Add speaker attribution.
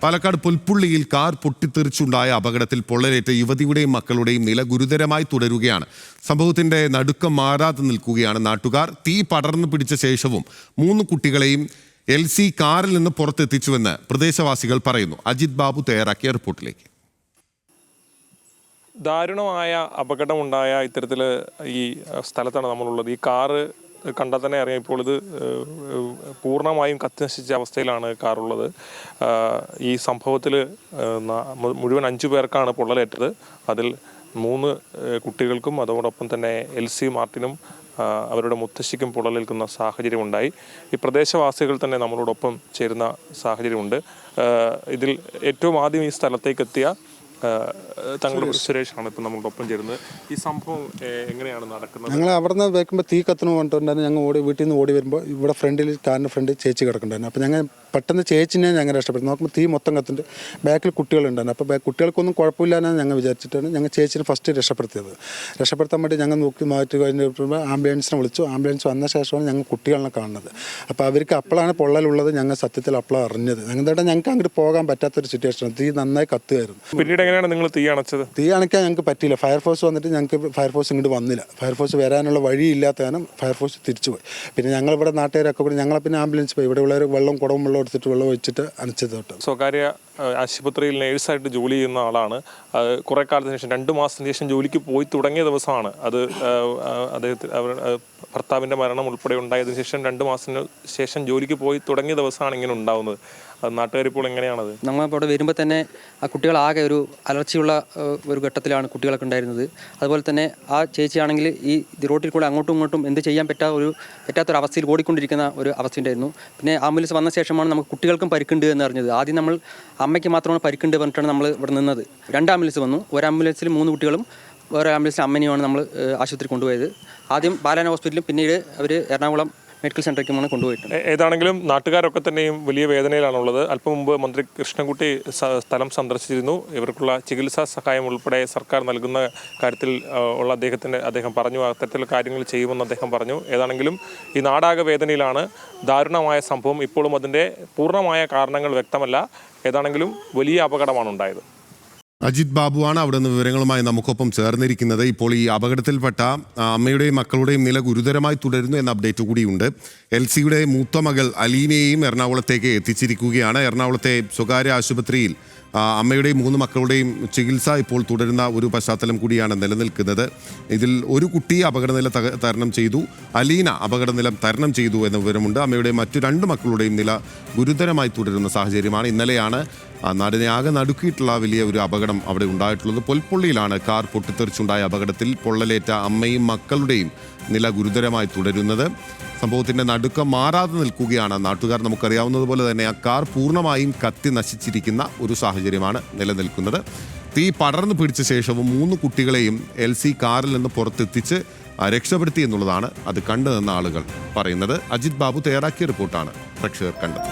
Speaker 1: Palakkad പുൽപ്പുള്ളിയിൽ car പൊട്ടിത്തെറിച്ചുണ്ടായ അപകടത്തിൽ പൊള്ളലേറ്റ യുവതിയുടെയും മക്കളുടെയും നില ഗുരുതരമായി തുടരുകയാണ്. സംഭവത്തിന്റെ നടുക്കം മാറാതെ നിൽക്കുകയാണ് നാട്ടുകാർ. തീ പടർന്നു പിടിച്ച ശേഷവും 3 കുട്ടികളെയും LC കാറിൽ നിന്ന് പുറത്തെത്തിച്ചുവെന്ന് പ്രദേശവാസികൾ പറയുന്നു. അജിത് ബാബു തയ്യാറാക്കിയ റിപ്പോർട്ടിലേക്ക്.
Speaker 2: ദാരുണമായ അപകടമുണ്ടായ ഇത്തരത്തിൽ ഈ സ്ഥലത്താണ് നമ്മളുള്ളത്. ഈ കാറ് കണ്ടാൽ തന്നെ അറിയാം, ഇപ്പോൾ ഇത് പൂർണ്ണമായും കത്തിനശിച്ച അവസ്ഥയിലാണ് കാറുള്ളത്. ഈ സംഭവത്തിൽ മുഴുവൻ 5 പേർക്കാണ് പൊള്ളലേറ്റത്. അതിൽ 3 കുട്ടികൾക്കും അതോടൊപ്പം തന്നെ LC മാർട്ടിനും അവരുടെ മുത്തശ്ശിക്കും പൊള്ളലേൽക്കുന്ന സാഹചര്യമുണ്ടായി. ഈ പ്രദേശവാസികൾ തന്നെ നമ്മളോടൊപ്പം ചേരുന്ന സാഹചര്യമുണ്ട്. ഇതിൽ ഏറ്റവും ആദ്യം ഈ സ്ഥലത്തേക്ക് എത്തിയ തങ്ങളുടെ സുരേഷാണ് ഇപ്പം നമ്മളോടൊപ്പം ചേരുന്നത്. ഈ സംഭവം എങ്ങനെയാണ് നടക്കുന്നത്?
Speaker 3: ഞങ്ങൾ അവിടെ നിന്ന് വെക്കുമ്പോൾ തീ കത്തുന്നു പറഞ്ഞിട്ടുണ്ടായിരുന്നു. ഞങ്ങൾ വീട്ടിൽ നിന്ന് ഓടി വരുമ്പോൾ ഇവിടെ കാറിൻ്റെ ഫ്രണ്ടിൽ ചേച്ചി കിടക്കുന്നുണ്ടായിരുന്നു. അപ്പോൾ ഞങ്ങൾ പെട്ടെന്ന് ചേച്ചിനെ ഞങ്ങൾ രക്ഷപ്പെടുന്നു. നോക്കുമ്പോൾ തീ മൊത്തം കത്തുണ്ട്. ബാക്കിൽ കുട്ടികളുണ്ടായിരുന്നു. അപ്പോൾ കുട്ടികൾക്കൊന്നും കുഴപ്പമില്ലാന്നാണ് ഞങ്ങൾ വിചാരിച്ചിട്ടാണ് ഞങ്ങൾ ചേച്ചിനെ ഫസ്റ്റ് രക്ഷപ്പെടുത്താൻ വേണ്ടി ഞങ്ങൾ മാറ്റി കഴിഞ്ഞപ്പോൾ ആംബുലൻസിനെ വിളിച്ചു. ആംബുലൻസ് വന്ന ശേഷമാണ് ഞങ്ങൾ കുട്ടികളെ കാണുന്നത്. അപ്പോൾ അവർക്ക് അപ്പോഴാണ് പൊള്ളലുള്ളത്. ഞങ്ങൾ സത്യത്തിൽ അപ്പോഴാണ് അറിഞ്ഞത്. ഞങ്ങൾക്ക് അങ്ങോട്ട് പോകാൻ പറ്റാത്തൊരു സിറ്റുവേഷൻ. തീ നന്നായി കത്തുമായിരുന്നു.
Speaker 2: പിന്നീട് എങ്ങനെയാണ് നിങ്ങൾ തീ അണച്ചത്?
Speaker 3: തീ അണയ്ക്കാൻ ഞങ്ങൾക്ക് പറ്റിയില്ല. ഫയർഫോഴ്സ് വന്നിട്ട് ഞങ്ങൾക്ക് ഫയർഫോഴ്സ് ഇങ്ങോട്ട് വന്നില്ല. ഫയർഫോഴ്സ് വരാനുള്ള വഴിയില്ലാത്ത കാരണം ഫയർഫോഴ്സ് തിരിച്ചുപോയി. പിന്നെ ഞങ്ങളിവിടെ നാട്ടുകാരൊക്കെ കൂടി ഞങ്ങൾ പിന്നെ ആംബുലൻസ് പോയി. ഇവിടെ ഉള്ളവർ വെള്ളം എടുത്തിട്ട് വെള്ളം ഒഴിച്ചിട്ട് അണച്ചത് തൊട്ട്.
Speaker 2: സ്വകാര്യ ആശുപത്രിയിൽ നേഴ്സായിട്ട് ജോലി ചെയ്യുന്ന ആളാണ്. കുറേ കാലത്തിന് ശേഷം 2 മാസത്തിന് ശേഷം ജോലിക്ക് പോയി തുടങ്ങിയ ദിവസമാണ് അത്. ഭർത്താവിൻ്റെ മരണം ഉൾപ്പെടെ ഉണ്ടായതിനു ശേഷം 2 മാസത്തിന് ശേഷം ജോലിക്ക് പോയി തുടങ്ങിയ ദിവസമാണ് ഇങ്ങനെ ഉണ്ടാകുന്നത്. നാട്ടുകാരിപ്പോൾ എങ്ങനെയാണത്?
Speaker 4: നമ്മളിപ്പോൾ ഇവിടെ വരുമ്പോൾ തന്നെ ആ കുട്ടികളാകെ ഒരു അലർച്ചയുള്ള ഒരു ഘട്ടത്തിലാണ് കുട്ടികളൊക്കെ ഉണ്ടായിരുന്നത്. അതുപോലെ തന്നെ ആ ചേച്ചിയാണെങ്കിൽ ഈ റോട്ടിൽ കൂടെ അങ്ങോട്ടും ഇങ്ങോട്ടും എന്ത് ചെയ്യാൻ പറ്റാത്തൊരു അവസ്ഥയിൽ ഓടിക്കൊണ്ടിരിക്കുന്ന ഒരു അവസ്ഥ ഉണ്ടായിരുന്നു. പിന്നെ ആംബുലൻസ് വന്ന ശേഷമാണ് നമുക്ക് കുട്ടികൾക്കും പരിക്കുണ്ട് എന്ന് അറിഞ്ഞത്. ആദ്യം നമ്മൾ അമ്മയ്ക്ക് മാത്രമാണ് പരിക്കുണ്ട് പറഞ്ഞിട്ടാണ് നമ്മൾ ഇവിടെ നിന്നത്. 2 ആംബുലൻസ് വന്നു. ഒരു ആംബുലൻസിൽ 3 കുട്ടികളും വേറെ ആംബുലൻസിൽ അമ്മനെയുമാണ് നമ്മൾ ആശുപത്രി കൊണ്ടുപോയത്. ആദ്യം ബാലാന ഹോസ്പിറ്റലും പിന്നീട് അവർ എറണാകുളം മെഡിക്കൽ സെൻ്ററിലേക്കുമാണ് കൊണ്ടുപോയിട്ടുണ്ട്.
Speaker 2: ഏതാണെങ്കിലും നാട്ടുകാരൊക്കെ തന്നെയും വലിയ വേദനയിലാണുള്ളത്. അല്പം മുമ്പ് മന്ത്രി കൃഷ്ണൻകുട്ടി സ്ഥലം സന്ദർശിച്ചിരുന്നു. ഇവർക്കുള്ള ചികിത്സാ സഹായം ഉൾപ്പെടെ സർക്കാർ നൽകുന്ന കാര്യത്തിൽ ഉള്ള അദ്ദേഹം പറഞ്ഞു അത്തരത്തിലുള്ള കാര്യങ്ങൾ ചെയ്യുമെന്ന് അദ്ദേഹം പറഞ്ഞു. ഏതാണെങ്കിലും ഈ നാടാകെ വേദനയിലാണ്. ദാരുണമായ സംഭവം. ഇപ്പോഴും അതിൻ്റെ പൂർണ്ണമായ കാരണങ്ങൾ വ്യക്തമല്ല. ഏതാണെങ്കിലും വലിയ അപകടമാണ് ഉണ്ടായത്.
Speaker 1: അജിത് ബാബുവാണ് അവിടെ നിന്ന് വിവരങ്ങളുമായി നമുക്കൊപ്പം ചേർന്നിരിക്കുന്നത്. ഇപ്പോൾ ഈ അപകടത്തിൽപ്പെട്ട അമ്മയുടെയും മക്കളുടെയും നില ഗുരുതരമായി തുടരുന്നു എന്ന അപ്ഡേറ്റ് കൂടിയുണ്ട്. LCയുടെ മൂത്ത മകൾ അലീനയെയും എറണാകുളത്തേക്ക് എത്തിച്ചിരിക്കുകയാണ്. എറണാകുളത്തെ സ്വകാര്യ ആശുപത്രിയിൽ അമ്മയുടെയും 3 മക്കളുടെയും ചികിത്സ ഇപ്പോൾ തുടരുന്ന ഒരു പശ്ചാത്തലം കൂടിയാണ് നിലനിൽക്കുന്നത്. ഇതിൽ ഒരു കുട്ടി അപകടനില തരണം ചെയ്തു. അലീന അപകടനില തരണം ചെയ്തു എന്ന വിവരമുണ്ട്. അമ്മയുടെ മറ്റു 2 മക്കളുടെയും നില ഗുരുതരമായി തുടരുന്ന സാഹചര്യമാണ്. ഇന്നലെയാണ് നാടിനെ ആകെ നടുക്കിയിട്ടുള്ള വലിയ ഒരു അപകടം അവിടെ ഉണ്ടായിട്ടുള്ളത്. പുൽപ്പുള്ളിയിലാണ് കാർ പൊട്ടിത്തെറിച്ചുണ്ടായ അപകടത്തിൽ പൊള്ളലേറ്റ അമ്മയും മക്കളുടെയും നില ഗുരുതരമായി തുടരുന്നത്. സംഭവത്തിൻ്റെ നടുക്കം മാറാതെ നിൽക്കുകയാണ് നാട്ടുകാർ. നമുക്കറിയാവുന്നതുപോലെ തന്നെ ആ കാർ പൂർണ്ണമായും കത്തി നശിച്ചിരിക്കുന്ന ഒരു സാഹചര്യമാണ് നിലനിൽക്കുന്നത്. തീ പടർന്നു പിടിച്ച ശേഷവും 3 കുട്ടികളെയും LC കാറിൽ നിന്ന് പുറത്തെത്തിച്ച് രക്ഷപ്പെടുത്തി എന്നുള്ളതാണ് അത് കണ്ടു നിന്ന ആളുകൾ പറയുന്നത്. അജിത് ബാബു തയ്യാറാക്കിയ റിപ്പോർട്ടാണ് പ്രേക്ഷകർ കണ്ടത്.